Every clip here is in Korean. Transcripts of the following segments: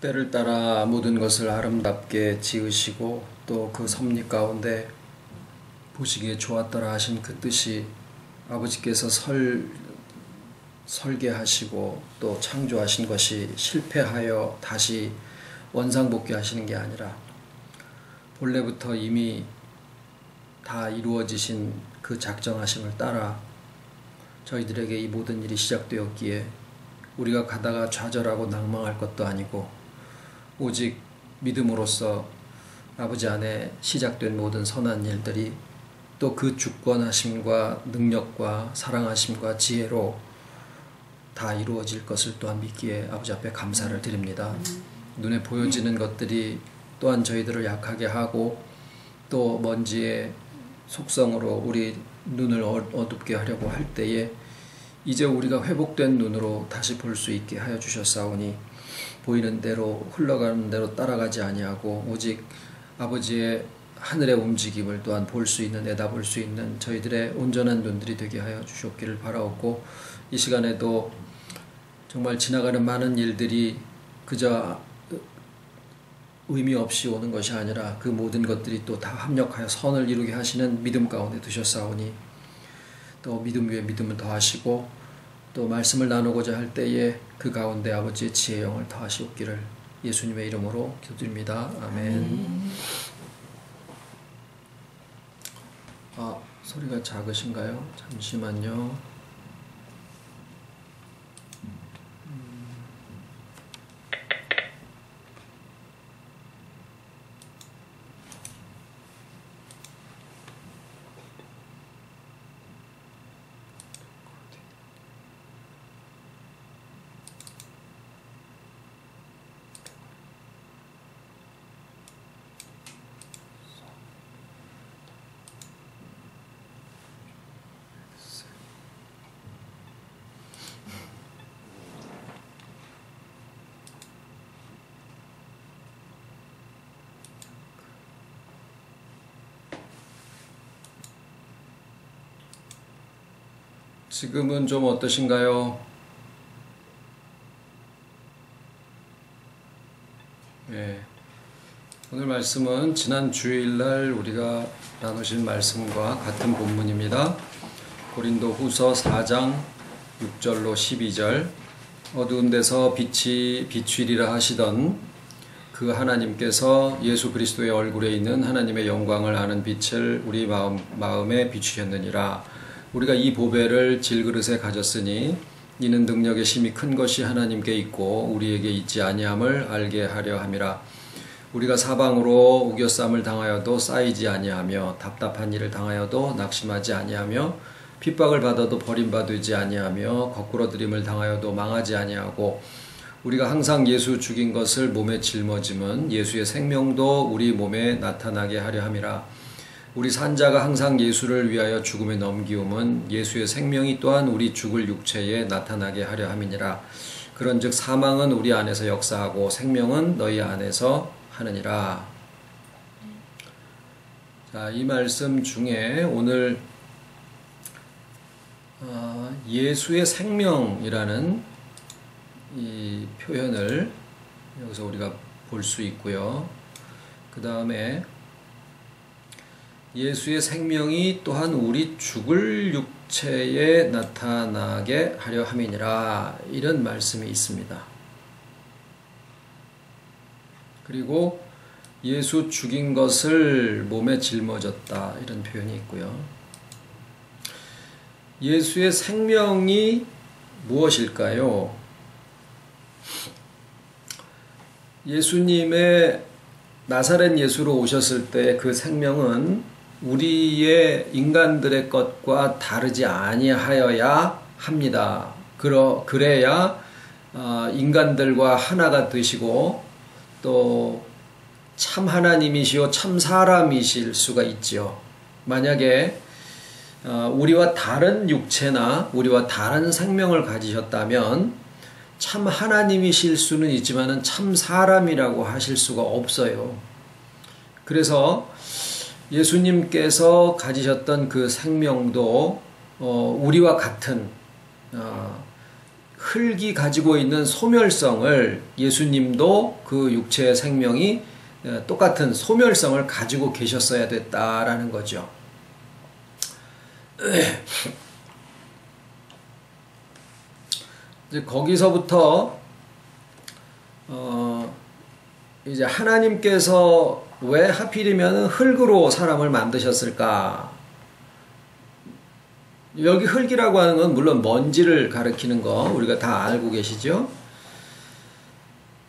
때를 따라 모든 것을 아름답게 지으시고 또 그 섭리 가운데 보시기에 좋았더라 하신 그 뜻이 아버지께서 설계하시고 또 창조하신 것이 실패하여 다시 원상복귀하시는 게 아니라 본래부터 이미 다 이루어지신 그 작정하심을 따라 저희들에게 이 모든 일이 시작되었기에 우리가 가다가 좌절하고 낭망할 것도 아니고 오직 믿음으로써 아버지 안에 시작된 모든 선한 일들이 또 그 주권하심과 능력과 사랑하심과 지혜로 다 이루어질 것을 또한 믿기에 아버지 앞에 감사를 드립니다. 눈에 보여지는 것들이 또한 저희들을 약하게 하고 또 먼지의 속성으로 우리 눈을 어둡게 하려고 할 때에 이제 우리가 회복된 눈으로 다시 볼 수 있게 하여 주셨사오니 보이는 대로 흘러가는 대로 따라가지 아니하고 오직 아버지의 하늘의 움직임을 또한 볼 수 있는, 내다볼 수 있는 저희들의 온전한 눈들이 되게 하여 주셨기를 바라옵고, 이 시간에도 정말 지나가는 많은 일들이 그저 의미 없이 오는 것이 아니라 그 모든 것들이 또 다 합력하여 선을 이루게 하시는 믿음 가운데 두셨사오니 또 믿음 위에 믿음을 더하시고 또 말씀을 나누고자 할 때에 그 가운데 아버지의 지혜의 영을 더하시옵기를 예수님의 이름으로 기도드립니다. 아멘. 소리가 작으신가요? 잠시만요. 지금은 좀 어떠신가요? 네. 오늘 말씀은 지난 주일날 우리가 나누신 말씀과 같은 본문입니다. 고린도 후서 4장 6절로 12절. 어두운 데서 빛이 비추리라 하시던 그 하나님께서 예수 그리스도의 얼굴에 있는 하나님의 영광을 아는 빛을 우리 마음에 비추셨느니라. 우리가 이 보배를 질그릇에 가졌으니 이는 능력의 심히 큰 것이 하나님께 있고 우리에게 있지 아니함을 알게 하려 함이라. 우리가 사방으로 우겨쌈을 당하여도 쌓이지 아니하며 답답한 일을 당하여도 낙심하지 아니하며 핍박을 받아도 버림받지 아니하며 거꾸러뜨림을 당하여도 망하지 아니하고 우리가 항상 예수 죽인 것을 몸에 짊어짐은 예수의 생명도 우리 몸에 나타나게 하려 함이라. 우리 산자가 항상 예수를 위하여 죽음에 넘기움은 예수의 생명이 또한 우리 죽을 육체에 나타나게 하려 함이니라. 그런즉 사망은 우리 안에서 역사하고 생명은 너희 안에서 하느니라. 자, 이 말씀 중에 오늘 예수의 생명이라는 이 표현을 여기서 우리가 볼 수 있고요. 그 다음에 예수의 생명이 또한 우리 죽을 육체에 나타나게 하려 함이니라, 이런 말씀이 있습니다. 그리고 예수 죽인 것을 몸에 짊어졌다, 이런 표현이 있고요. 예수의 생명이 무엇일까요? 예수님의 나사렛 예수로 오셨을 때 그 생명은 우리의 인간들의 것과 다르지 아니하여야 합니다. 그래야 인간들과 하나가 되시고 또 참 하나님이시오 참 사람이실 수가 있지요. 만약에 우리와 다른 육체나 우리와 다른 생명을 가지셨다면 참 하나님이실 수는 있지만 참 사람이라고 하실 수가 없어요. 그래서 예수님께서 가지셨던 그 생명도 우리와 같은 흙이 가지고 있는 소멸성을 예수님도 그 육체의 생명이 똑같은 소멸성을 가지고 계셨어야 됐다라는 거죠. 이제 거기서부터 이제 하나님께서 왜 하필이면 흙으로 사람을 만드셨을까? 여기 흙이라고 하는 건 물론 먼지를 가리키는 거 우리가 다 알고 계시죠?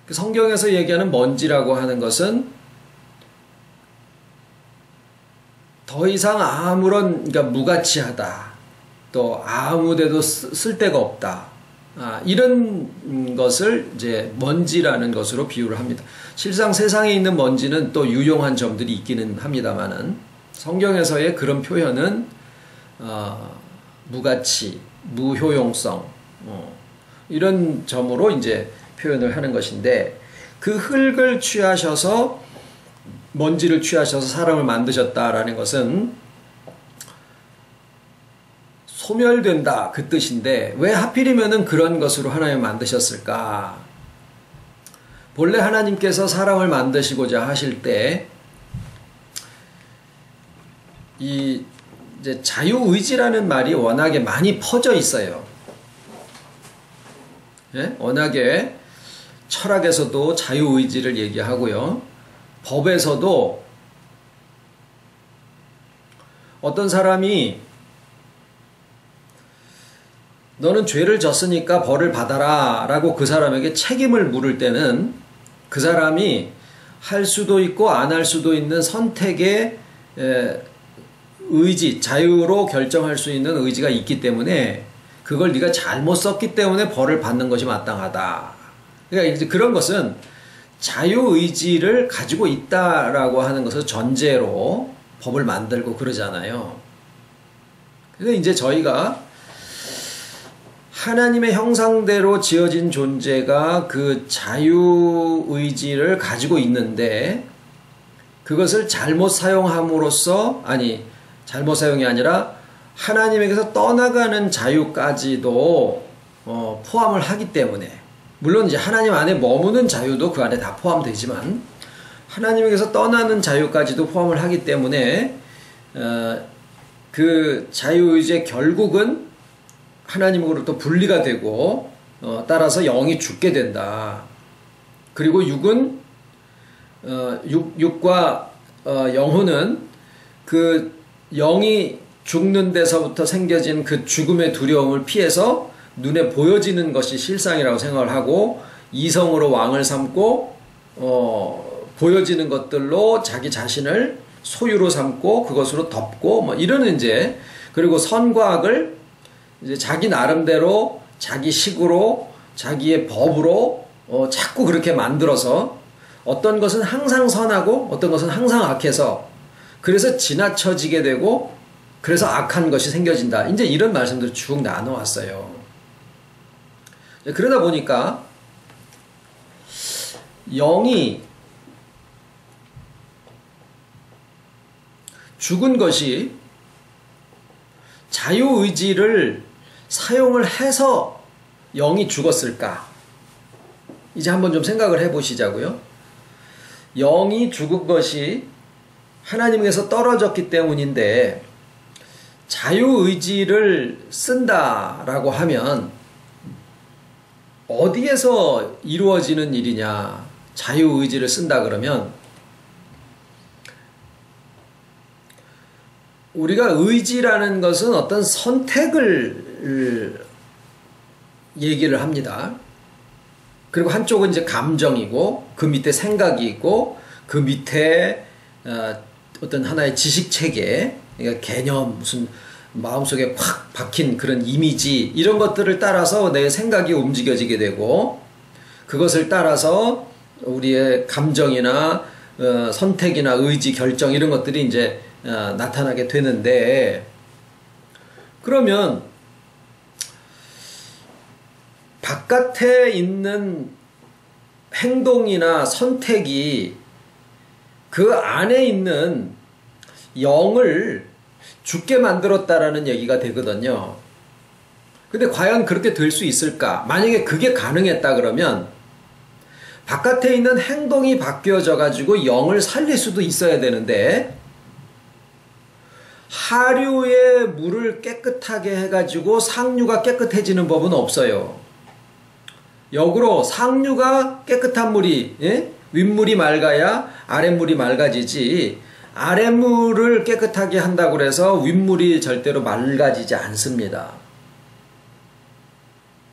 성경에서 얘기하는 먼지라고 하는 것은 더 이상 그러니까 무가치하다, 또 아무데도 쓸데가 없다, 이런 것을 이제 먼지라는 것으로 비유를 합니다. 실상 세상에 있는 먼지는 또 유용한 점들이 있기는 합니다만은 성경에서의 그런 표현은 무가치, 무효용성, 이런 점으로 이제 표현을 하는 것인데, 그 흙을 취하셔서 먼지를 취하셔서 사람을 만드셨다라는 것은 소멸된다 그 뜻인데, 왜 하필이면은 그런 것으로 하나님을 만드셨을까? 본래 하나님께서 사람을 만드시고자 하실 때 이제 자유의지라는 말이 워낙에 많이 퍼져 있어요. 예? 워낙에 철학에서도 자유의지를 얘기하고요. 법에서도 어떤 사람이 너는 죄를 졌으니까 벌을 받아라 라고 그 사람에게 책임을 물을 때는 그 사람이 할 수도 있고 안 할 수도 있는 선택의 의지, 자유로 결정할 수 있는 의지가 있기 때문에 그걸 네가 잘못 썼기 때문에 벌을 받는 것이 마땅하다. 그러니까 이제 그런 것은 자유의지를 가지고 있다라고 하는 것을 전제로 법을 만들고 그러잖아요. 그래서 이제 저희가 하나님의 형상대로 지어진 존재가 그 자유의지를 가지고 있는데, 그것을 잘못 사용함으로써, 잘못 사용이 아니라 하나님에게서 떠나가는 자유까지도 포함을 하기 때문에, 물론 이제 하나님 안에 머무는 자유도 그 안에 다 포함되지만 하나님에게서 떠나는 자유까지도 포함을 하기 때문에 그 자유의지의 결국은 하나님으로부터 분리가 되고 따라서 영이 죽게 된다. 그리고 육과 영혼은 그 영이 죽는 데서부터 생겨진 그 죽음의 두려움을 피해서 눈에 보여지는 것이 실상이라고 생각을 하고 이성으로 왕을 삼고 보여지는 것들로 자기 자신을 소유로 삼고 그것으로 덮고 뭐 이러는 이제, 그리고 선과 악을 이제 자기 나름대로 자기 식으로 자기의 법으로 자꾸 그렇게 만들어서 어떤 것은 항상 선하고 어떤 것은 항상 악해서 그래서 지나쳐지게 되고 그래서 악한 것이 생겨진다. 이제 이런 말씀들을 쭉 나눠왔어요. 그러다 보니까 영이 죽은 것이 자유의지를 사용을 해서 영이 죽었을까? 이제 한번 좀 생각을 해보시자고요. 영이 죽은 것이 하나님께서 떨어졌기 때문인데 자유의지를 쓴다라고 하면 어디에서 이루어지는 일이냐? 자유의지를 쓴다 그러면 우리가 의지라는 것은 어떤 선택을 얘기를 합니다. 그리고 한쪽은 이제 감정이고 그 밑에 생각이 있고 그 밑에 어떤 하나의 지식체계, 그러니까 개념, 무슨 마음속에 확 박힌 그런 이미지, 이런 것들을 따라서 내 생각이 움직여지게 되고 그것을 따라서 우리의 감정이나 선택이나 의지, 결정 이런 것들이 이제 나타나게 되는데, 그러면 바깥에 있는 행동이나 선택이 그 안에 있는 영을 죽게 만들었다라는 얘기가 되거든요. 근데 과연 그렇게 될 수 있을까? 만약에 그게 가능했다 그러면 바깥에 있는 행동이 바뀌어져 가지고 영을 살릴 수도 있어야 되는데 하류의 물을 깨끗하게 해가지고 상류가 깨끗해지는 법은 없어요. 역으로 상류가 깨끗한 물이 윗물이 맑아야 아랫물이 맑아지지 아랫물을 깨끗하게 한다고 해서 윗물이 절대로 맑아지지 않습니다.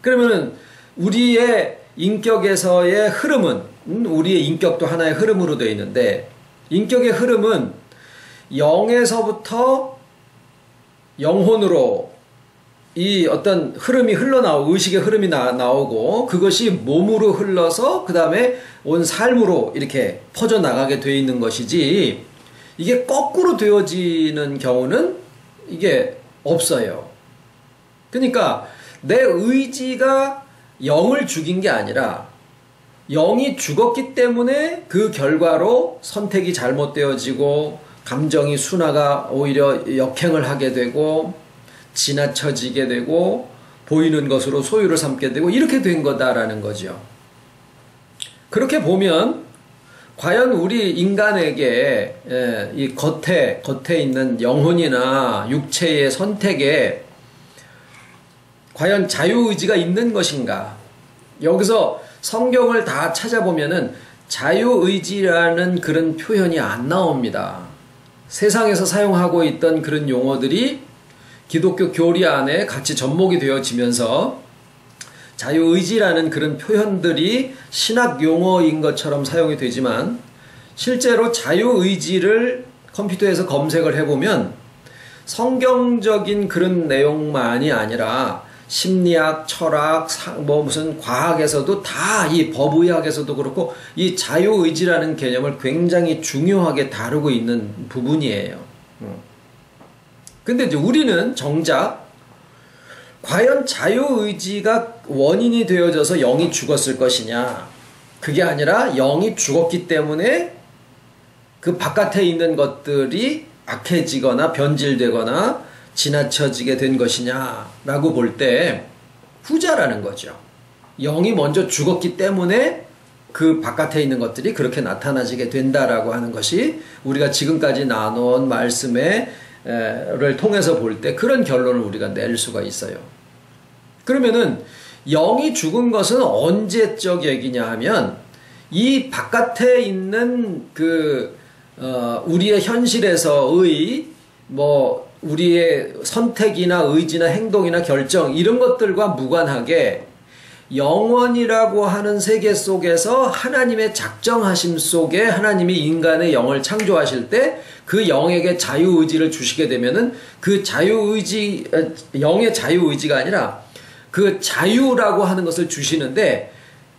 그러면 우리의 인격에서의 흐름은 우리의 인격도 하나의 흐름으로 되어 있는데 인격의 흐름은 영에서부터 영혼으로 이 어떤 흐름이 흘러나오고 의식의 흐름이 나오고 그것이 몸으로 흘러서 그 다음에 온 삶으로 이렇게 퍼져나가게 되어 있는 것이지 이게 거꾸로 되어지는 경우는 이게 없어요. 그러니까 내 의지가 영을 죽인 게 아니라 영이 죽었기 때문에 그 결과로 선택이 잘못되어지고 감정이 순화가 오히려 역행을 하게 되고 지나쳐지게 되고 보이는 것으로 소유를 삼게 되고 이렇게 된 거다라는 거죠. 그렇게 보면 과연 우리 인간에게 이 겉에 있는 영혼이나 육체의 선택에 과연 자유의지가 있는 것인가? 여기서 성경을 다 찾아보면은 자유의지라는 그런 표현이 안 나옵니다. 세상에서 사용하고 있던 그런 용어들이 기독교 교리 안에 같이 접목이 되어지면서 자유의지라는 그런 표현들이 신학 용어인 것처럼 사용이 되지만 실제로 자유의지를 컴퓨터에서 검색을 해보면 성경적인 그런 내용만이 아니라 심리학, 철학, 무슨 과학에서도 다 이 법의학에서도 그렇고 이 자유의지라는 개념을 굉장히 중요하게 다루고 있는 부분이에요. 근데 이제 우리는 정작 과연 자유의지가 원인이 되어져서 영이 죽었을 것이냐? 그게 아니라 영이 죽었기 때문에 그 바깥에 있는 것들이 악해지거나 변질되거나 지나쳐지게 된 것이냐라고 볼 때 후자라는 거죠. 영이 먼저 죽었기 때문에 그 바깥에 있는 것들이 그렇게 나타나지게 된다라고 하는 것이 우리가 지금까지 나눈 말씀을 통해서 볼 때 그런 결론을 우리가 낼 수가 있어요. 그러면은 영이 죽은 것은 언제적 얘기냐 하면 이 바깥에 있는 우리의 현실에서의 우리의 선택이나 의지나 행동이나 결정 이런 것들과 무관하게 영원이라고 하는 세계 속에서 하나님의 작정하심 속에 하나님이 인간의 영을 창조하실 때 그 영에게 자유의지를 주시게 되면은 그 자유의지, 영의 자유의지가 아니라 그 자유라고 하는 것을 주시는데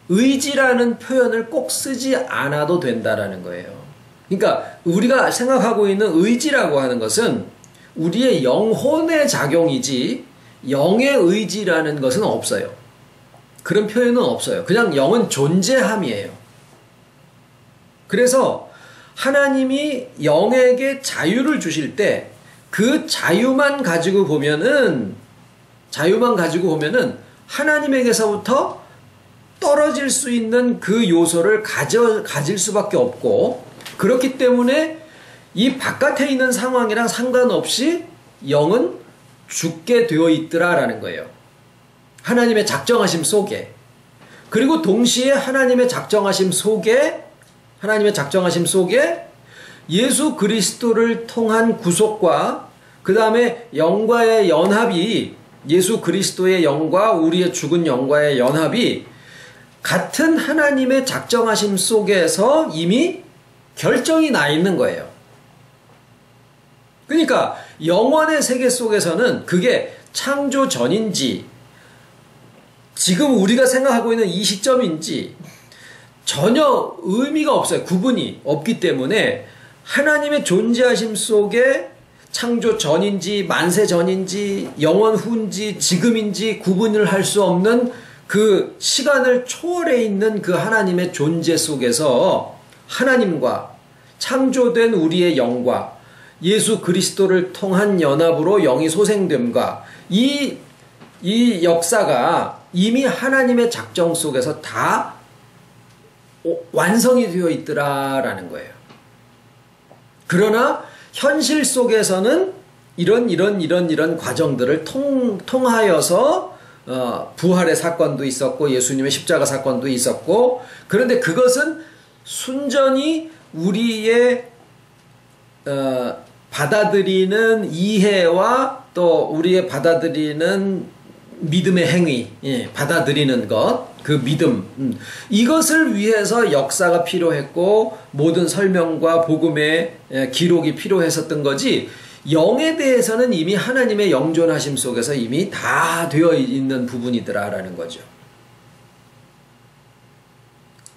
의지라는 표현을 꼭 쓰지 않아도 된다라는 거예요. 그러니까 우리가 생각하고 있는 의지라고 하는 것은 우리의 영혼의 작용이지 영의 의지라는 것은 없어요. 그런 표현은 없어요. 그냥 영은 존재함이에요. 그래서 하나님이 영에게 자유를 주실 때 그 자유만 가지고 보면은 하나님에게서부터 떨어질 수 있는 그 요소를 가질 수밖에 없고 그렇기 때문에 이 바깥에 있는 상황이랑 상관없이 영은 죽게 되어 있더라라는 거예요. 하나님의 작정하심 속에. 그리고 동시에 하나님의 작정하심 속에 예수 그리스도를 통한 구속과 그 다음에 영과의 연합이 예수 그리스도의 영과 우리의 죽은 영과의 연합이 같은 하나님의 작정하심 속에서 이미 결정이 나 있는 거예요. 그러니까 영원의 세계 속에서는 그게 창조 전인지 지금 우리가 생각하고 있는 이 시점인지 전혀 의미가 없어요. 구분이 없기 때문에 하나님의 존재하심 속에 창조 전인지 만세 전인지 영원 후인지 지금인지 구분을 할 수 없는 그 시간을 초월해 있는 그 하나님의 존재 속에서 하나님과 창조된 우리의 영과 예수 그리스도를 통한 연합으로 영이 소생됨과 이 이 역사가 이미 하나님의 작정 속에서 다 완성이 되어 있더라라는 거예요. 그러나 현실 속에서는 이런 과정들을 통하여서 부활의 사건도 있었고 예수님의 십자가 사건도 있었고, 그런데 그것은 순전히 우리의 받아들이는 이해와 또 우리의 받아들이는 믿음의 행위, 받아들이는 것, 그 믿음, 이것을 위해서 역사가 필요했고 모든 설명과 복음의 기록이 필요했었던 거지, 영에 대해서는 이미 하나님의 영존하심 속에서 이미 다 되어 있는 부분이더라라는 거죠.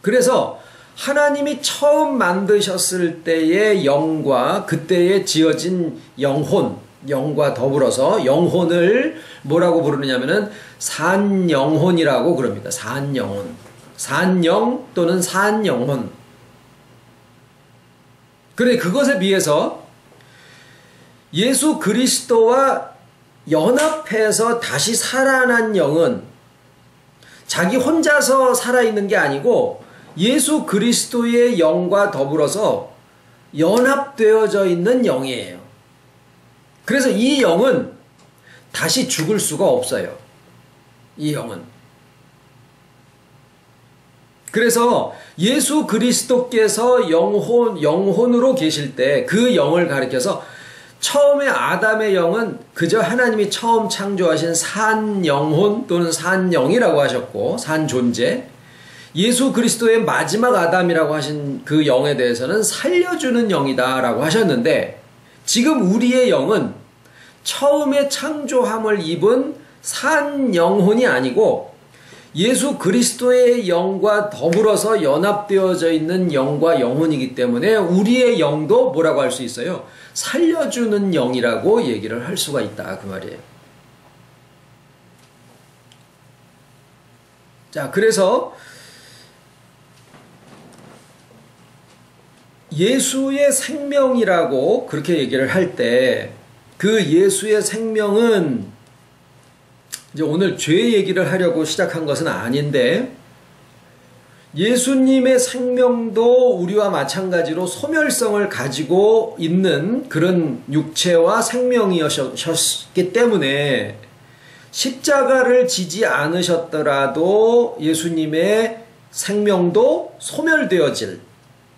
그래서 하나님이 처음 만드셨을 때의 영과 그때에 지어진 영혼, 영과 더불어서 영혼을 뭐라고 부르느냐면은 산영혼이라고 그럽니다. 산영혼. 산영 또는 산영혼. 그런데 그것에 비해서 예수 그리스도와 연합해서 다시 살아난 영은 자기 혼자서 살아있는 게 아니고 예수 그리스도의 영과 더불어서 연합되어져 있는 영이에요. 그래서 이 영은 다시 죽을 수가 없어요. 이 영은. 그래서 예수 그리스도께서 영혼으로 계실 때 그 영을 가리켜서 처음에 아담의 영은 그저 하나님이 처음 창조하신 산영혼 또는 산영이라고 하셨고, 산존재. 예수 그리스도의 마지막 아담이라고 하신 그 영에 대해서는 살려주는 영이다라고 하셨는데, 지금 우리의 영은 처음에 창조함을 입은 산영혼이 아니고 예수 그리스도의 영과 더불어서 연합되어져 있는 영과 영혼이기 때문에 우리의 영도 뭐라고 할 수 있어요? 살려주는 영이라고 얘기를 할 수가 있다, 그 말이에요. 자, 그래서 예수의 생명이라고 그렇게 얘기를 할 때 그 예수의 생명은 이제 오늘 죄 얘기를 하려고 시작한 것은 아닌데, 예수님의 생명도 우리와 마찬가지로 소멸성을 가지고 있는 그런 육체와 생명이셨기 때문에 십자가를 지지 않으셨더라도 예수님의 생명도 소멸되어질,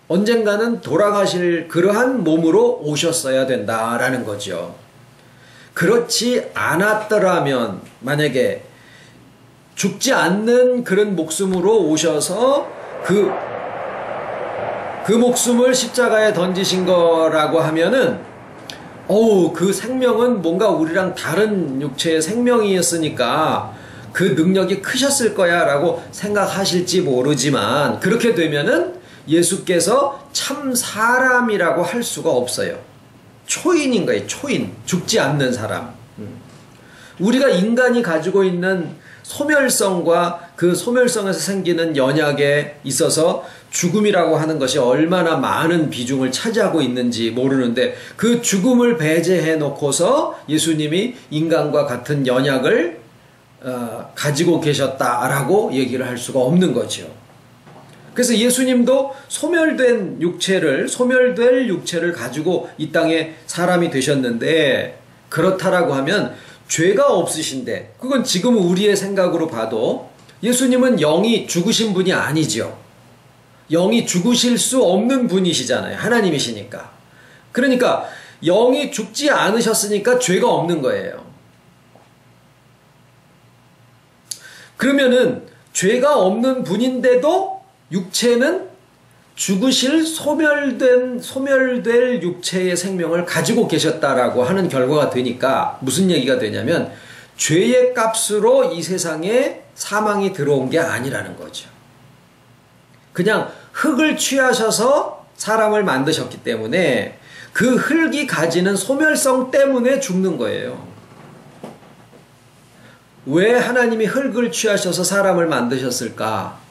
언젠가는 돌아가실 그러한 몸으로 오셨어야 된다라는 거죠. 그렇지 않았더라면, 만약에 죽지 않는 그런 목숨으로 오셔서 그 목숨을 십자가에 던지신 거라고 하면은, 그 생명은 뭔가 우리랑 다른 육체의 생명이었으니까 그 능력이 크셨을 거야 라고 생각하실지 모르지만, 그렇게 되면은 예수께서 참 사람이라고 할 수가 없어요. 초인인 거예요. 초인. 죽지 않는 사람. 우리가 인간이 가지고 있는 소멸성과 그 소멸성에서 생기는 연약에 있어서 죽음이라고 하는 것이 얼마나 많은 비중을 차지하고 있는지 모르는데, 그 죽음을 배제해 놓고서 예수님이 인간과 같은 연약을 가지고 계셨다라고 얘기를 할 수가 없는 거죠. 그래서 예수님도 소멸될 육체를 가지고 이 땅에 사람이 되셨는데, 그렇다라고 하면 죄가 없으신데, 그건 지금 우리의 생각으로 봐도 예수님은 영이 죽으신 분이 아니죠. 영이 죽으실 수 없는 분이시잖아요. 하나님이시니까. 그러니까 영이 죽지 않으셨으니까 죄가 없는 거예요. 그러면은 죄가 없는 분인데도 육체는 죽으실 소멸될 육체의 생명을 가지고 계셨다라고 하는 결과가 되니까 무슨 얘기가 되냐면, 죄의 값으로 이 세상에 사망이 들어온 게 아니라는 거죠. 그냥 흙을 취하셔서 사람을 만드셨기 때문에 그 흙이 가지는 소멸성 때문에 죽는 거예요. 왜 하나님이 흙을 취하셔서 사람을 만드셨을까?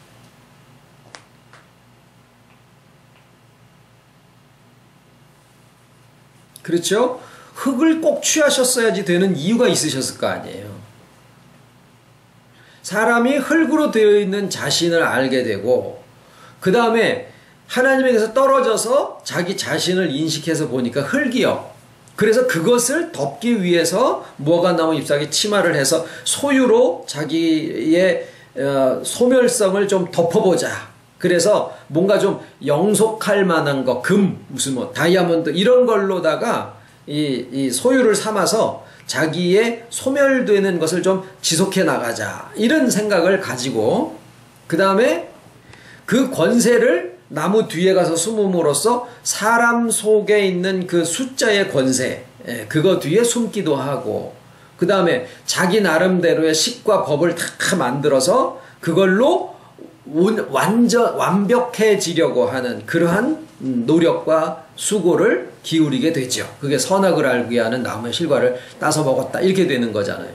그렇죠? 흙을 꼭 취하셨어야지 되는 이유가 있으셨을 거 아니에요. 사람이 흙으로 되어 있는 자신을 알게 되고, 그 다음에 하나님에게서 떨어져서 자기 자신을 인식해서 보니까 흙이요. 그래서 그것을 덮기 위해서 뭐가 나오면 잎사귀 치마를 해서 소유로 자기의 소멸성을 좀 덮어보자. 그래서 뭔가 좀 영속할 만한 거, 금, 무슨 뭐 다이아몬드 이런 걸로다가 이 소유를 삼아서 자기의 소멸되는 것을 좀 지속해 나가자. 이런 생각을 가지고, 그 다음에 그 권세를 나무 뒤에 가서 숨음으로써 사람 속에 있는 그 숫자의 권세, 그거 뒤에 숨기도 하고, 그 다음에 자기 나름대로의 식과 법을 다 만들어서 그걸로 완벽해지려고 하는 그러한 노력과 수고를 기울이게 되죠. 그게 선악을 알게 하는 나무의 실과를 따서 먹었다. 이렇게 되는 거잖아요.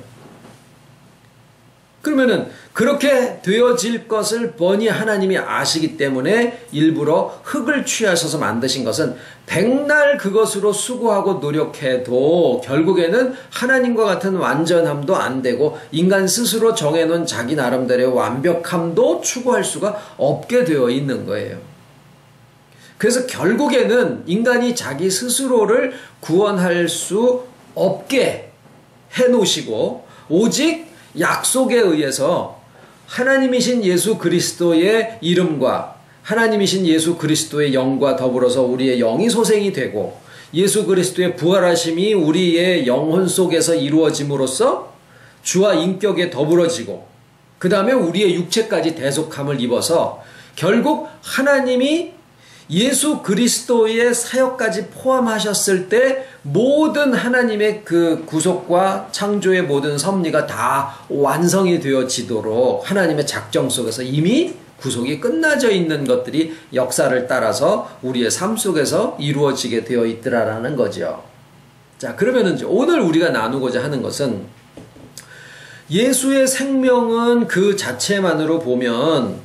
그러면은 그렇게 되어질 것을 뻔히 하나님이 아시기 때문에 일부러 흙을 취하셔서 만드신 것은 백날 그것으로 수고하고 노력해도 결국에는 하나님과 같은 완전함도 안 되고 인간 스스로 정해놓은 자기 나름대로의 완벽함도 추구할 수가 없게 되어 있는 거예요. 그래서 결국에는 인간이 자기 스스로를 구원할 수 없게 해놓으시고 오직 약속에 의해서 하나님이신 예수 그리스도의 이름과 하나님이신 예수 그리스도의 영과 더불어서 우리의 영이 소생이 되고 예수 그리스도의 부활하심이 우리의 영혼 속에서 이루어짐으로써 주와 인격에 더불어지고 그 다음에 우리의 육체까지 대속함을 입어서 결국 하나님이 예수 그리스도의 사역까지 포함하셨을 때 모든 하나님의 그 구속과 창조의 모든 섭리가 다 완성이 되어지도록 하나님의 작정 속에서 이미 구속이 끝나져 있는 것들이 역사를 따라서 우리의 삶 속에서 이루어지게 되어 있더라라는 거죠. 자, 그러면은 오늘 우리가 나누고자 하는 것은 예수의 생명은 그 자체만으로 보면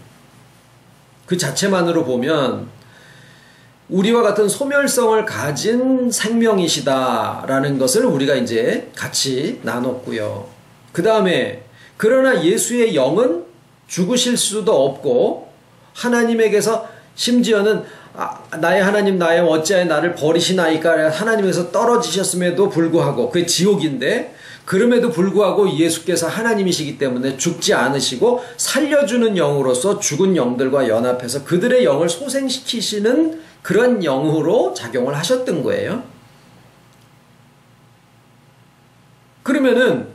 우리와 같은 소멸성을 가진 생명이시다라는 것을 우리가 이제 같이 나눴고요. 그 다음에 그러나 예수의 영은 죽으실 수도 없고 하나님에게서 심지어는 나의 하나님 나의 어찌하여 나를 버리시나이까 하나님에서 떨어지셨음에도 불구하고 그게 지옥인데 그럼에도 불구하고 예수께서 하나님이시기 때문에 죽지 않으시고 살려주는 영으로서 죽은 영들과 연합해서 그들의 영을 소생시키시는 그런 영으로 작용을 하셨던 거예요. 그러면은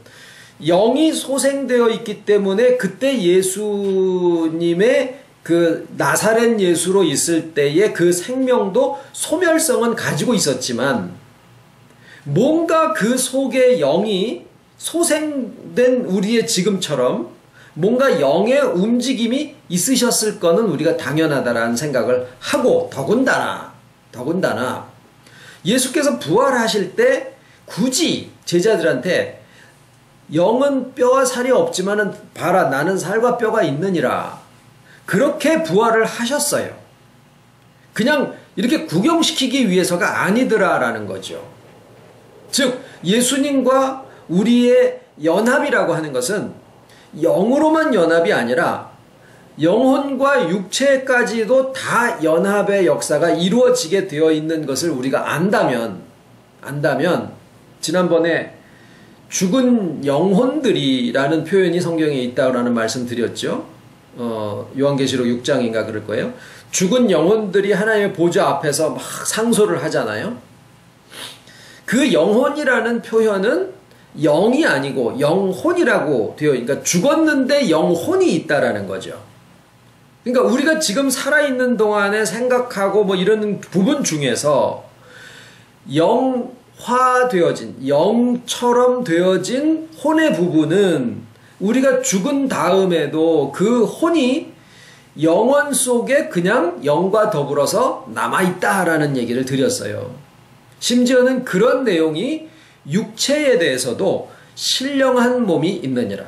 영이 소생되어 있기 때문에 그때 예수님의 그 나사렛 예수로 있을 때의 그 생명도 소멸성은 가지고 있었지만 뭔가 그 속에 영이 소생된 우리의 지금처럼 뭔가 영의 움직임이 있으셨을 거는 우리가 당연하다라는 생각을 하고 더군다나 예수께서 부활하실 때 굳이 제자들한테 영은 뼈와 살이 없지만은 봐라 나는 살과 뼈가 있느니라 그렇게 부활을 하셨어요. 그냥 이렇게 구경시키기 위해서가 아니더라라는 거죠. 즉 예수님과 우리의 연합이라고 하는 것은 영으로만 연합이 아니라 영혼과 육체까지도 다 연합의 역사가 이루어지게 되어 있는 것을 우리가 안다면 지난번에 죽은 영혼들이라는 표현이 성경에 있다라는 말씀 드렸죠. 요한계시록 6장인가 그럴 거예요. 죽은 영혼들이 하나님의 보좌 앞에서 막 상소를 하잖아요. 그 영혼이라는 표현은 영이 아니고 영혼이라고 되어 그러니까 죽었는데 영혼이 있다라는 거죠. 그러니까 우리가 지금 살아있는 동안에 생각하고 뭐 이런 부분 중에서 영화되어진 영처럼 되어진 혼의 부분은 우리가 죽은 다음에도 그 혼이 영혼 속에 그냥 영과 더불어서 남아있다라는 얘기를 드렸어요. 심지어는 그런 내용이 육체에 대해서도 신령한 몸이 있느니라.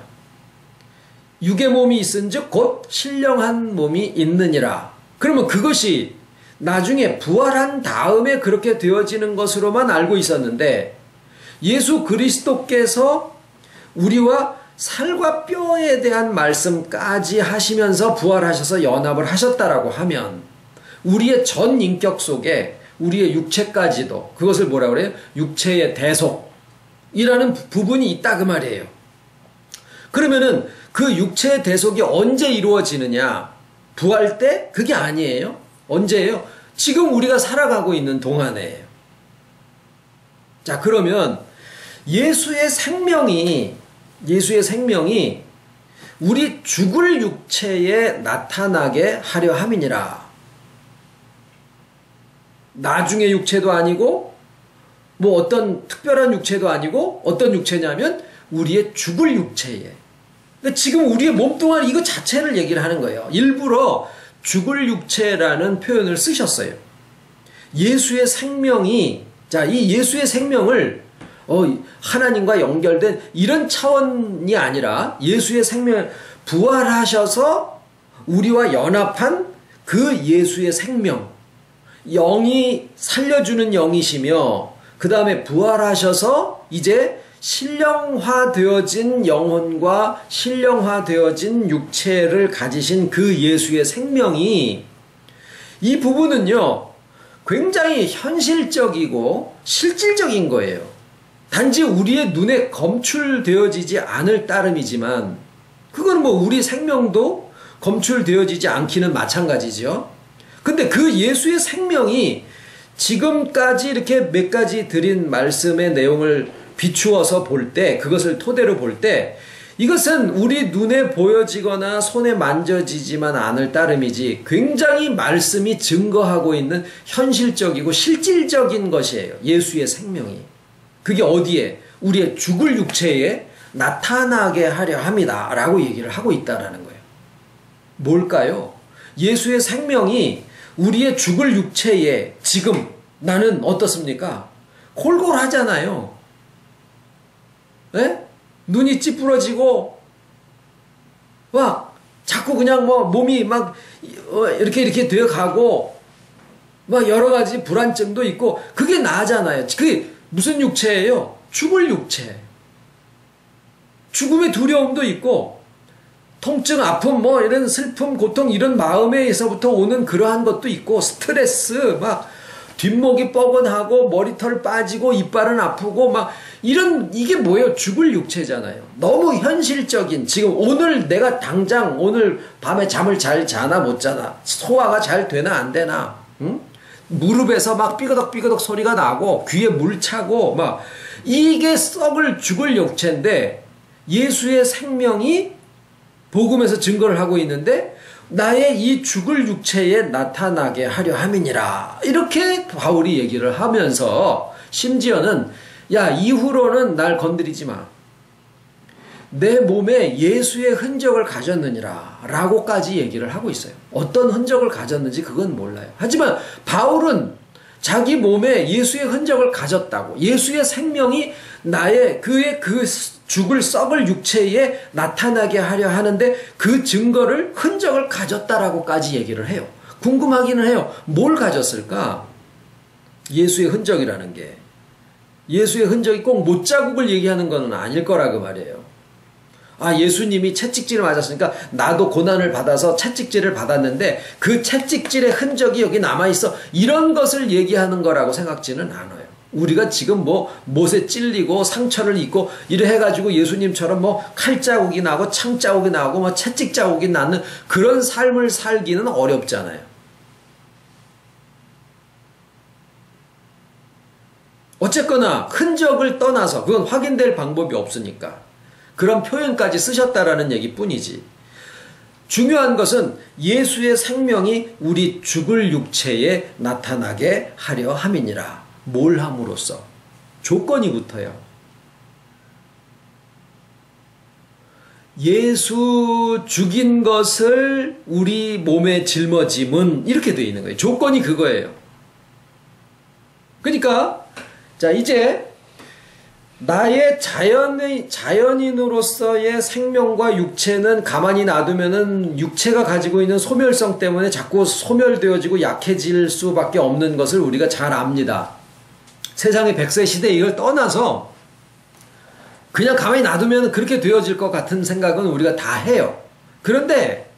육의 몸이 있은즉 곧 신령한 몸이 있느니라. 그러면 그것이 나중에 부활한 다음에 그렇게 되어지는 것으로만 알고 있었는데 예수 그리스도께서 우리와 살과 뼈에 대한 말씀까지 하시면서 부활하셔서 연합을 하셨다라고 하면 우리의 전 인격 속에 우리의 육체까지도 그것을 뭐라 그래요? 육체의 대속이라는 부분이 있다 그 말이에요. 그러면은 그 육체의 대속이 언제 이루어지느냐? 부활 때? 그게 아니에요. 언제예요? 지금 우리가 살아가고 있는 동안에요. 자, 그러면 예수의 생명이 우리 죽을 육체에 나타나게 하려 함이니라. 나중에 육체도 아니고 뭐 어떤 특별한 육체도 아니고 어떤 육체냐면 우리의 죽을 육체에. 그러니까 지금 우리의 몸뚱아리 이거 자체를 얘기를 하는 거예요. 일부러 죽을 육체라는 표현을 쓰셨어요. 예수의 생명이, 자, 이 예수의 생명을 하나님과 연결된 이런 차원이 아니라 예수의 생명, 부활하셔서 우리와 연합한 그 예수의 생명, 영이 살려주는 영이시며 그 다음에 부활하셔서 이제 신령화되어진 영혼과 신령화되어진 육체를 가지신 그 예수의 생명이, 이 부분은요 굉장히 현실적이고 실질적인 거예요. 단지 우리의 눈에 검출되어지지 않을 따름이지만 그건 뭐 우리 생명도 검출되어지지 않기는 마찬가지죠. 근데 그 예수의 생명이 지금까지 이렇게 몇 가지 드린 말씀의 내용을 비추어서 볼 때, 그것을 토대로 볼 때 이것은 우리 눈에 보여지거나 손에 만져지지만 않을 따름이지 굉장히 말씀이 증거하고 있는 현실적이고 실질적인 것이에요. 예수의 생명이. 그게 어디에? 우리의 죽을 육체에 나타나게 하려 합니다 라고 얘기를 하고 있다라는 거예요. 뭘까요? 예수의 생명이 우리의 죽을 육체에 지금 나는 어떻습니까? 골골하잖아요. 네? 눈이 찌푸러지고 막 자꾸 그냥 뭐 몸이 막 이렇게 되어 가고 막 여러 가지 불안증도 있고 그게 나잖아요. 그게 무슨 육체예요? 죽을 육체. 죽음의 두려움도 있고 통증, 아픔, 뭐 이런 슬픔, 고통 이런 마음에서부터 오는 그러한 것도 있고 스트레스, 막 뒷목이 뻐근하고 머리털 빠지고 이빨은 아프고 막 이런, 이게 뭐예요? 죽을 육체잖아요. 너무 현실적인, 지금 오늘 내가 당장 오늘 밤에 잠을 잘 자나 못 자나, 소화가 잘 되나 안 되나, 응? 무릎에서 막 삐그덕삐그덕 소리가 나고 귀에 물 차고 막 이게 썩을 죽을 육체인데 예수의 생명이 복음에서 증거를 하고 있는데 나의 이 죽을 육체에 나타나게 하려 함이니라. 이렇게 바울이 얘기를 하면서 심지어는 야, 이후로는 날 건드리지 마. 내 몸에 예수의 흔적을 가졌느니라 라고까지 얘기를 하고 있어요. 어떤 흔적을 가졌는지 그건 몰라요. 하지만 바울은 자기 몸에 예수의 흔적을 가졌다고, 예수의 생명이 그의 그 죽을 썩을 육체에 나타나게 하려 하는데 그 증거를, 흔적을 가졌다라고까지 얘기를 해요. 궁금하기는 해요. 뭘 가졌을까? 예수의 흔적이라는 게. 예수의 흔적이 꼭 못자국을 얘기하는 건 아닐 거라 그 말이에요. 아, 예수님이 채찍질을 맞았으니까 나도 고난을 받아서 채찍질을 받았는데 그 채찍질의 흔적이 여기 남아있어. 이런 것을 얘기하는 거라고 생각지는 않아요. 우리가 지금 뭐 못에 찔리고 상처를 입고 이래 해가지고 예수님처럼 뭐 칼자국이 나고 창자국이 나고 뭐 채찍자국이 나는 그런 삶을 살기는 어렵잖아요. 어쨌거나 흔적을 떠나서 그건 확인될 방법이 없으니까 그런 표현까지 쓰셨다라는 얘기뿐이지. 중요한 것은 예수의 생명이 우리 죽을 육체에 나타나게 하려 함이니라. 뭘 함으로써? 조건이 붙어요. 예수 죽인 것을 우리 몸에 짊어짐은 이렇게 되어 있는 거예요. 조건이 그거예요. 그러니까 자, 이제 나의 자연인으로서의 생명과 육체는 가만히 놔두면은 육체가 가지고 있는 소멸성 때문에 자꾸 소멸되어지고 약해질 수밖에 없는 것을 우리가 잘 압니다. 세상의 100세 시대 이걸 떠나서 그냥 가만히 놔두면 그렇게 되어질 것 같은 생각은 우리가 다 해요. 그런데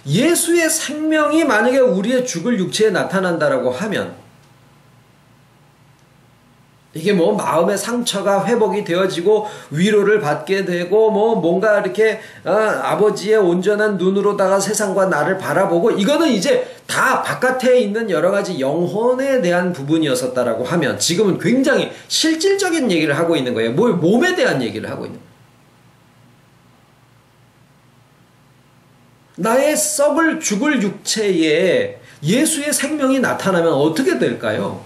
예수의 생명이 만약에 우리의 죽을 육체에 나타난다라고 하면 이게 뭐 마음의 상처가 회복이 되어지고 위로를 받게 되고 뭐 뭔가 이렇게 아버지의 온전한 눈으로다가 세상과 나를 바라보고 이거는 이제 다 바깥에 있는 여러 가지 영혼에 대한 부분이었었다라고 하면 지금은 굉장히 실질적인 얘기를 하고 있는 거예요. 몸에 대한 얘기를 하고 있는 거예요. 나의 썩을 죽을 육체에 예수의 생명이 나타나면 어떻게 될까요?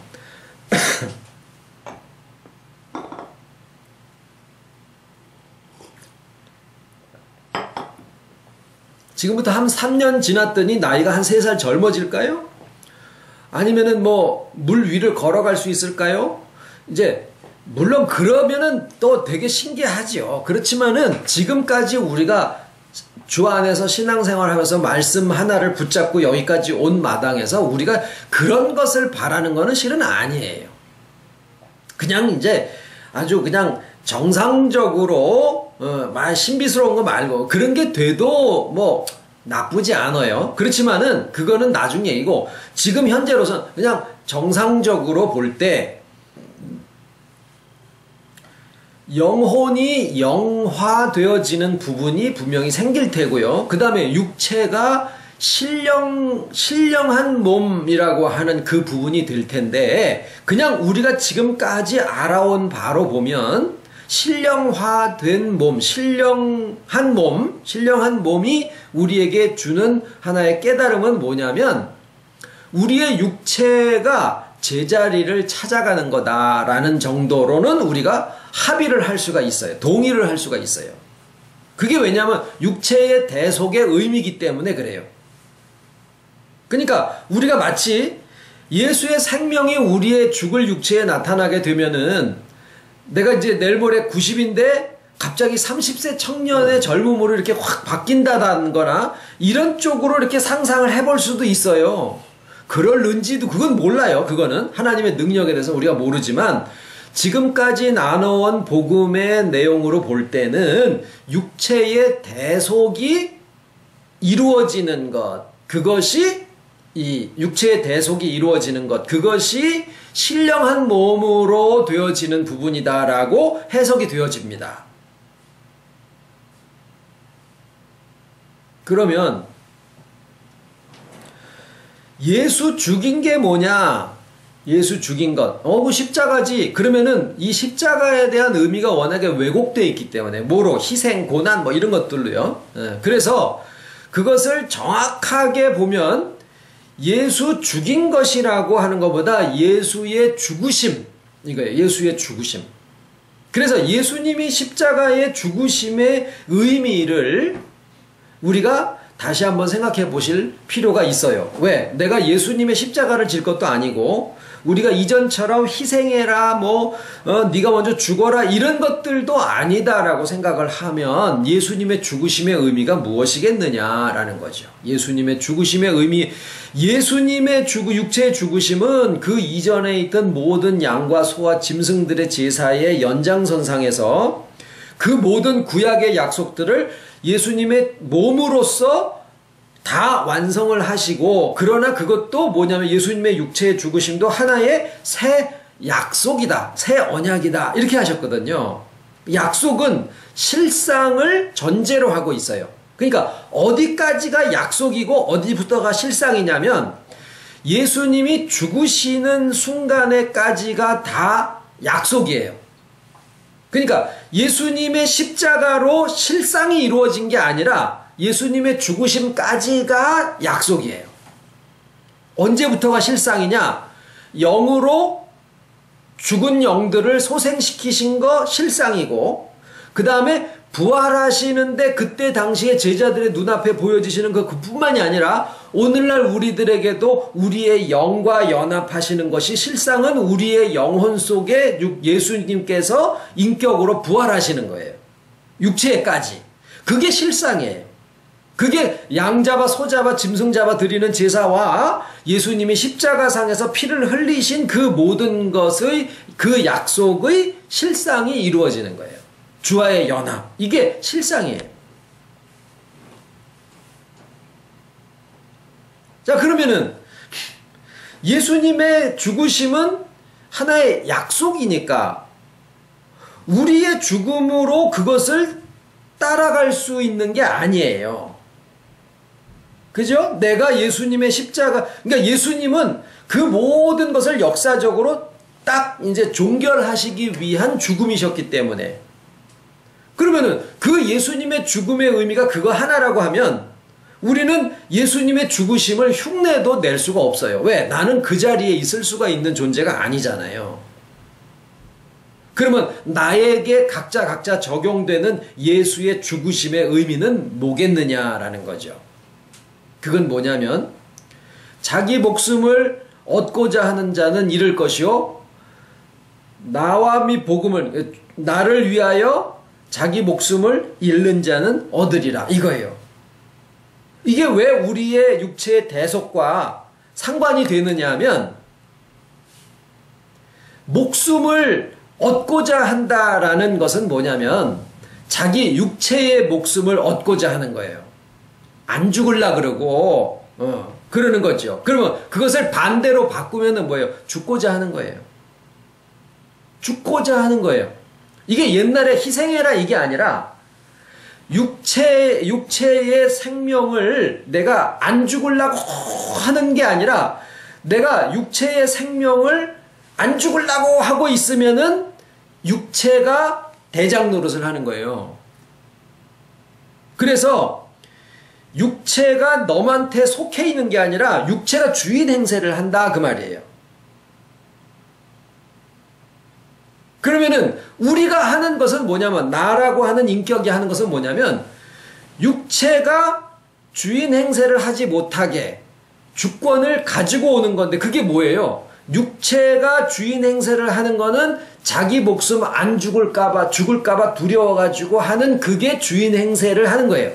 지금부터 한 3년 지났더니 나이가 한 3살 젊어질까요? 아니면은 뭐 물 위를 걸어갈 수 있을까요? 이제 물론 그러면은 또 되게 신기하죠. 그렇지만은 지금까지 우리가 주 안에서 신앙생활하면서 말씀 하나를 붙잡고 여기까지 온 마당에서 우리가 그런 것을 바라는 거는 실은 아니에요. 그냥 이제 아주 그냥 정상적으로 신비스러운 거 말고 그런 게 돼도 뭐 나쁘지 않아요. 그렇지만은 그거는 나중 얘기고 지금 현재로서는 그냥 정상적으로 볼 때 영혼이 영화되어지는 부분이 분명히 생길 테고요. 그 다음에 육체가 신령한 몸이라고 하는 그 부분이 될 텐데 그냥 우리가 지금까지 알아온 바로 보면 신령화된 몸, 신령한 몸이 우리에게 주는 하나의 깨달음은 뭐냐면 우리의 육체가 제자리를 찾아가는 거다라는 정도로는 우리가 합의를 할 수가 있어요. 동의를 할 수가 있어요. 그게 왜냐하면 육체의 대속의 의미이기 때문에 그래요. 그러니까 우리가 마치 예수의 생명이 우리의 죽을 육체에 나타나게 되면은 내가 이제 내일 모레 90인데 갑자기 30세 청년의 젊음으로 이렇게 확 바뀐다는 거나 이런 쪽으로 이렇게 상상을 해볼 수도 있어요. 그럴는지도 그건 몰라요. 그거는 하나님의 능력에 대해서 우리가 모르지만 지금까지 나눠온 복음의 내용으로 볼 때는 육체의 대속이 이루어지는 것, 그것이 이 육체의 대속이 이루어지는 것, 그것이 신령한 몸으로 되어지는 부분이다라고 해석이 되어집니다. 그러면 예수 죽인 게 뭐냐? 예수 죽인 것. 그 십자가지. 그러면은 이 십자가에 대한 의미가 워낙에 왜곡되어 있기 때문에 뭐로 희생, 고난 뭐 이런 것들로요. 그래서 그것을 정확하게 보면 예수 죽인 것이라고 하는 것보다 예수의 죽으심 이거예요. 예수의 죽으심. 그래서 예수님이 십자가의 죽으심의 의미를 우리가 다시 한번 생각해 보실 필요가 있어요. 왜? 내가 예수님의 십자가를 질 것도 아니고 우리가 이전처럼 희생해라 네가 먼저 죽어라 이런 것들도 아니다라고 생각을 하면 예수님의 죽으심의 의미가 무엇이겠느냐라는 거죠. 예수님의 죽으심의 의미, 예수님의 육체의 죽으심은 그 이전에 있던 모든 양과 소와 짐승들의 제사의 연장선상에서 그 모든 구약의 약속들을 예수님의 몸으로서 다 완성을 하시고 그러나 그것도 뭐냐면 예수님의 육체의 죽으심도 하나의 새 약속이다. 새 언약이다. 이렇게 하셨거든요. 약속은 실상을 전제로 하고 있어요. 그러니까 어디까지가 약속이고 어디부터가 실상이냐면 예수님이 죽으시는 순간에까지가 다 약속이에요. 그러니까 예수님의 십자가로 실상이 이루어진 게 아니라 예수님의 죽으심까지가 약속이에요. 언제부터가 실상이냐? 영으로 죽은 영들을 소생시키신 거 실상이고 그 다음에 부활하시는데 그때 당시에 제자들의 눈앞에 보여지시는 그뿐만이 아니라 오늘날 우리들에게도 우리의 영과 연합하시는 것이 실상은 우리의 영혼 속에 예수님께서 인격으로 부활하시는 거예요. 육체에까지. 그게 실상이에요. 그게 양 잡아 소 잡아 짐승 잡아 드리는 제사와 예수님이 십자가상에서 피를 흘리신 그 모든 것의 그 약속의 실상이 이루어지는 거예요. 주와의 연합. 이게 실상이에요. 자, 그러면은 예수님의 죽으심은 하나의 약속이니까 우리의 죽음으로 그것을 따라갈 수 있는 게 아니에요. 그죠? 내가 예수님의 십자가, 그러니까 예수님은 그 모든 것을 역사적으로 딱 이제 종결하시기 위한 죽음이셨기 때문에, 그러면은 그 예수님의 죽음의 의미가 그거 하나라고 하면 우리는 예수님의 죽으심을 흉내도 낼 수가 없어요. 왜? 나는 그 자리에 있을 수가 있는 존재가 아니잖아요. 그러면 나에게 각자 적용되는 예수의 죽으심의 의미는 뭐겠느냐라는 거죠. 그건 뭐냐면 자기 목숨을 얻고자 하는 자는 잃을 것이요 나와 미 복음을 나를 위하여 자기 목숨을 잃는 자는 얻으리라 이거예요. 이게 왜 우리의 육체의 대속과 상관이 되느냐 하면 목숨을 얻고자 한다라는 것은 뭐냐면 자기 육체의 목숨을 얻고자 하는 거예요. 안 죽을라 그러고 그러는 거죠. 그러면 그것을 반대로 바꾸면은 뭐예요? 죽고자 하는 거예요. 죽고자 하는 거예요. 이게 옛날에 희생해라 이게 아니라 육체의 생명을 내가 안 죽으려고 하는 게 아니라 내가 육체의 생명을 안 죽으려고 하고 있으면은 육체가 대장 노릇을 하는 거예요. 그래서 육체가 너한테 속해 있는 게 아니라 육체가 주인 행세를 한다 그 말이에요. 그러면은 우리가 하는 것은 뭐냐면 나라고 하는 인격이 하는 것은 뭐냐면 육체가 주인 행세를 하지 못하게 주권을 가지고 오는 건데 그게 뭐예요? 육체가 주인 행세를 하는 거는 자기 목숨 안 죽을까봐 두려워가지고 하는 그게 주인 행세를 하는 거예요.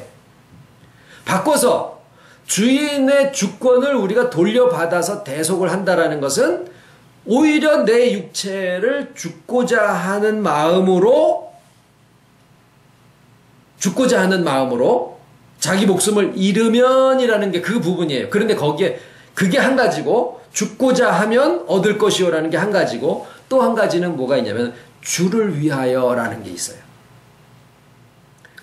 바꿔서 주인의 주권을 우리가 돌려받아서 대속을 한다라는 것은 오히려 내 육체를 죽고자 하는 마음으로 자기 목숨을 잃으면이라는 게 그 부분이에요. 그런데 거기에 그게 한 가지고 죽고자 하면 얻을 것이요라는 게 한 가지고 또 한 가지는 뭐가 있냐면 주를 위하여라는 게 있어요.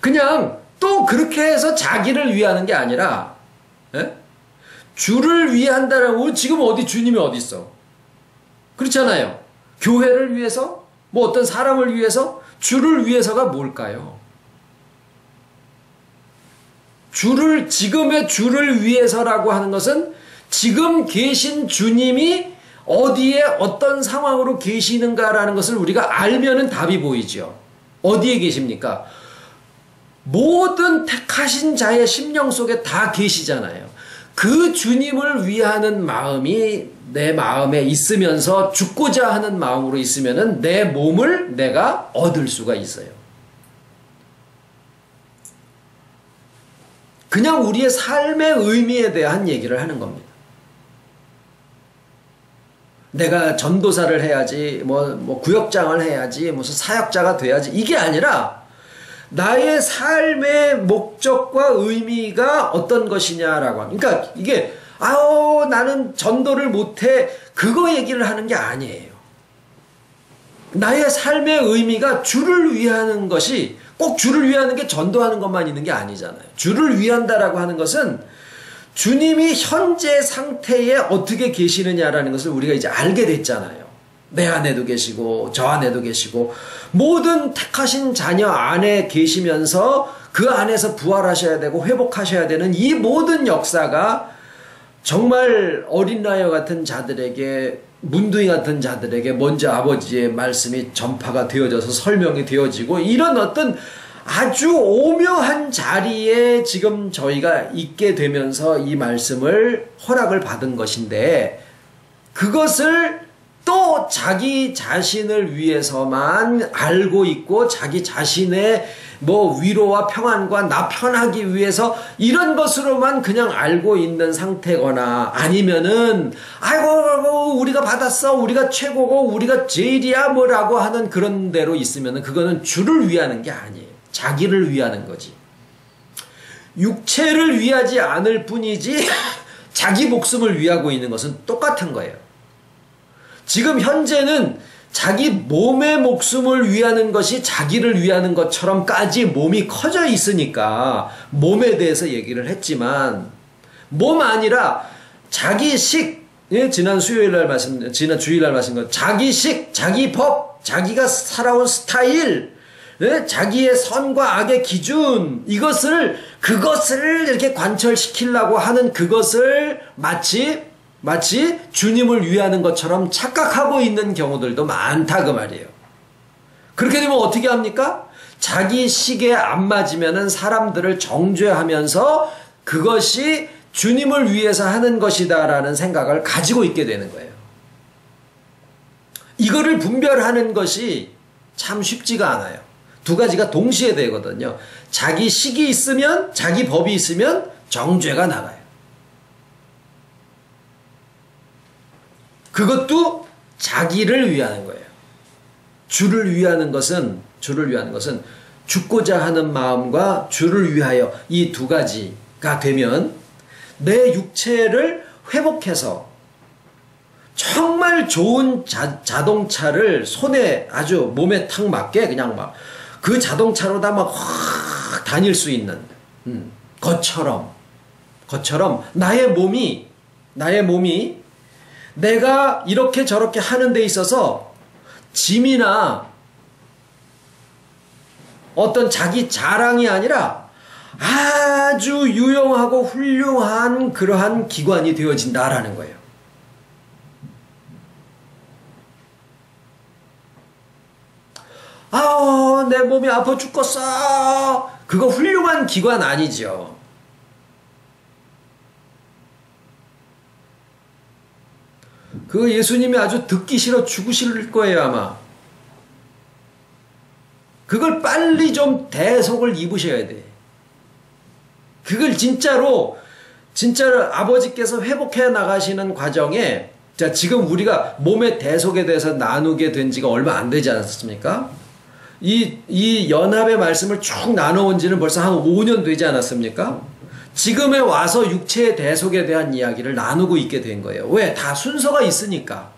그냥 또 그렇게 해서 자기를 위하는 게 아니라 주를 위한다라고 지금 어디 주님이 어디 있어? 그렇잖아요. 교회를 위해서 뭐 어떤 사람을 위해서 주를 위해서가 뭘까요? 지금의 주를 위해서라고 하는 것은 지금 계신 주님이 어디에 어떤 상황으로 계시는가라는 것을 우리가 알면은 답이 보이죠. 어디에 계십니까? 모든 택하신 자의 심령 속에 다 계시잖아요. 그 주님을 위하는 마음이 내 마음에 있으면서 죽고자 하는 마음으로 있으면은 내 몸을 내가 얻을 수가 있어요. 그냥 우리의 삶의 의미에 대한 얘기를 하는 겁니다. 내가 전도사를 해야지, 뭐 구역장을 해야지, 무슨 사역자가 돼야지 이게 아니라 나의 삶의 목적과 의미가 어떤 것이냐라고 합니다. 그러니까 이게 나는 전도를 못해 그거 얘기를 하는 게 아니에요. 나의 삶의 의미가 주를 위하는 것이 꼭 주를 위하는 게 전도하는 것만 있는 게 아니잖아요. 주를 위한다라고 하는 것은 주님이 현재 상태에 어떻게 계시느냐라는 것을 우리가 이제 알게 됐잖아요. 내 안에도 계시고 저 안에도 계시고 모든 택하신 자녀 안에 계시면서 그 안에서 부활하셔야 되고 회복하셔야 되는 이 모든 역사가 정말 어린 나여 같은 자들에게 문둥이 같은 자들에게 먼저 아버지의 말씀이 전파가 되어져서 설명이 되어지고 이런 어떤 아주 오묘한 자리에 지금 저희가 있게 되면서 이 말씀을 허락을 받은 것인데 그것을 또 자기 자신을 위해서만 알고 있고 자기 자신의 뭐 위로와 평안과 나 편하기 위해서 이런 것으로만 그냥 알고 있는 상태거나 아니면은 아이고 우리가 받았어 우리가 최고고 우리가 제일이야 뭐라고 하는 그런 대로 있으면은 그거는 주를 위하는 게 아니에요. 자기를 위하는 거지. 육체를 위하지 않을 뿐이지 자기 목숨을 위하고 있는 것은 똑같은 거예요. 지금 현재는 자기 몸의 목숨을 위하는 것이 자기를 위하는 것처럼까지 몸이 커져 있으니까 몸에 대해서 얘기를 했지만 몸 아니라 자기식, 지난 주일날 말씀 것 자기식, 자기 법, 자기가 살아온 스타일, 자기의 선과 악의 기준 그것을 이렇게 관철시키려고 하는 그것을 마치 주님을 위하는 것처럼 착각하고 있는 경우들도 많다 그 말이에요. 그렇게 되면 어떻게 합니까? 자기 식에 안 맞으면은 사람들을 정죄하면서 그것이 주님을 위해서 하는 것이다라는 생각을 가지고 있게 되는 거예요. 이거를 분별하는 것이 참 쉽지가 않아요. 두 가지가 동시에 되거든요. 자기 식이 있으면, 자기 법이 있으면 정죄가 나가요. 그것도 자기를 위하는 거예요. 주를 위하는 것은 죽고자 하는 마음과 주를 위하여 이 두 가지가 되면 내 육체를 회복해서 정말 좋은 자동차를 손에 아주 몸에 탁 맞게 그냥 막 그 자동차로다 막 확 다닐 수 있는 것처럼 나의 몸이 내가 이렇게 저렇게 하는 데 있어서 짐이나 어떤 자기 자랑이 아니라 아주 유용하고 훌륭한 그러한 기관이 되어진다라는 거예요. 내 몸이 아파 죽겠어. 그거 훌륭한 기관 아니죠. 그 예수님이 아주 듣기 싫어 죽으실 거예요 아마. 그걸 빨리 좀 대속을 입으셔야 돼. 그걸 진짜로 아버지께서 회복해 나가시는 과정에 자 지금 우리가 몸의 대속에 대해서 나누게 된 지가 얼마 안 되지 않았습니까? 이 연합의 말씀을 쭉 나눠온 지는 벌써 한 5년 되지 않았습니까? 지금에 와서 육체의 대속에 대한 이야기를 나누고 있게 된 거예요. 왜? 다 순서가 있으니까.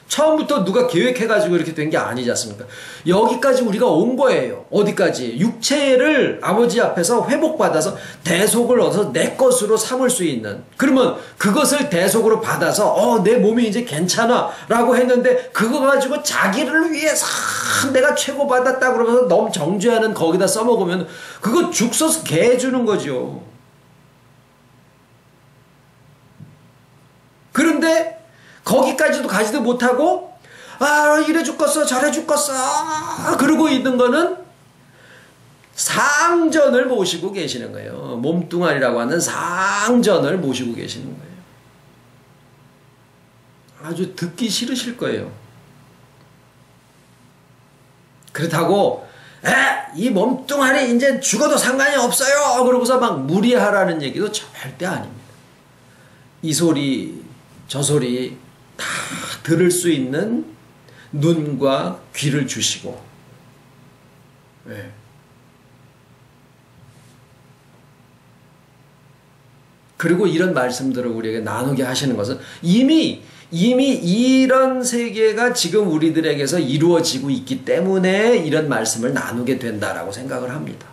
처음부터 누가 계획해가지고 이렇게 된 게 아니지 않습니까? 여기까지 우리가 온 거예요. 어디까지? 육체를 아버지 앞에서 회복받아서 대속을 얻어서 내 것으로 삼을 수 있는. 그러면 그것을 대속으로 받아서 내 몸이 이제 괜찮아 라고 했는데 그거 가지고 자기를 위해서 내가 최고 받았다 그러면서 너무 정죄하는 거기다 써먹으면 그거 죽 써서 개 주는 거죠. 그런데 거기까지도 가지도 못하고 이래 죽겠어 저래 죽겠어 그러고 있는 거는 상전을 모시고 계시는 거예요. 몸뚱아리라고 하는 상전을 모시고 계시는 거예요. 아주 듣기 싫으실 거예요. 그렇다고 이 몸뚱아리 이제 죽어도 상관이 없어요 그러고서 막 무리하라는 얘기도 절대 아닙니다. 이 소리 저 소리 다 들을 수 있는 눈과 귀를 주시고 그리고 이런 말씀들을 우리에게 나누게 하시는 것은 이미 이런 세계가 지금 우리들에게서 이루어지고 있기 때문에 이런 말씀을 나누게 된다라고 생각을 합니다.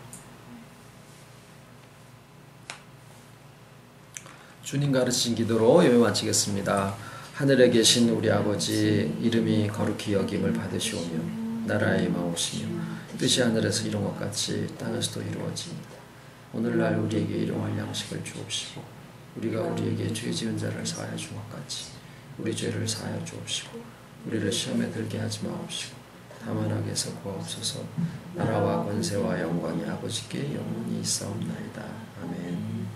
주님 가르치신 기도로 예배 마치겠습니다. 하늘에 계신 우리 아버지 이름이 거룩히 여김을 받으시오며 나라의 임하옵시며 뜻이 하늘에서 이룬 것 같이 땅에서도 이루어집니다. 오늘날 우리에게 일용할 양식을 주옵시고 우리가 우리에게 죄 지은 자를 사하여 준 것 같이 우리 죄를 사하여 주옵시고 우리를 시험에 들게 하지 마옵시고 다만 악에서 구하옵소서. 나라와 권세와 영광이 아버지께 영원히 있사옵나이다. 아멘.